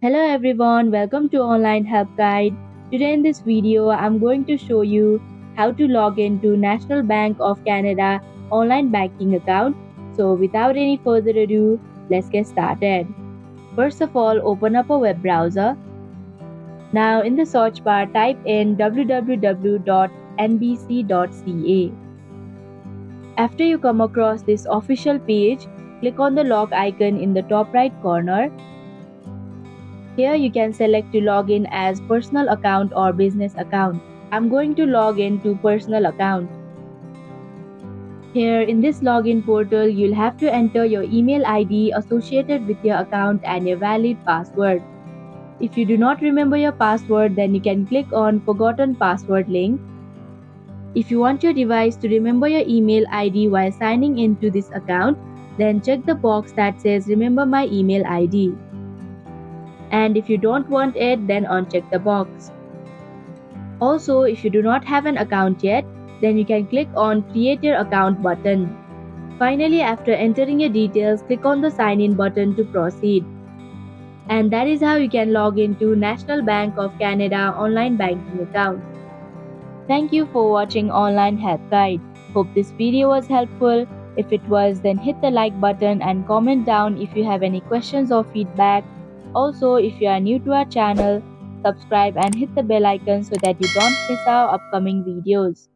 Hello everyone, welcome to Online Help Guide. Today in this video, I'm going to show you how to log into National Bank of Canada online banking account. So without any further ado, let's get started. First of all, open up a web browser. Now in the search bar, type in www.nbc.ca. After you come across this official page, click on the log icon in the top right corner. Here you can select to log in as personal account or business account. I'm going to log in to personal account. Here in this login portal, you'll have to enter your email ID associated with your account and your valid password. If you do not remember your password, then you can click on Forgotten Password link. If you want your device to remember your email ID while signing into this account, then check the box that says Remember my email ID. And if you don't want it, then uncheck the box. Also, if you do not have an account yet, then you can click on Create Your Account button. Finally, after entering your details, click on the Sign In button to proceed. And that is how you can log into National Bank of Canada online banking account. Thank you for watching Online Help Guide. Hope this video was helpful. If it was, then hit the like button and comment down if you have any questions or feedback. Also, if you are new to our channel, subscribe and hit the bell icon so that you don't miss our upcoming videos.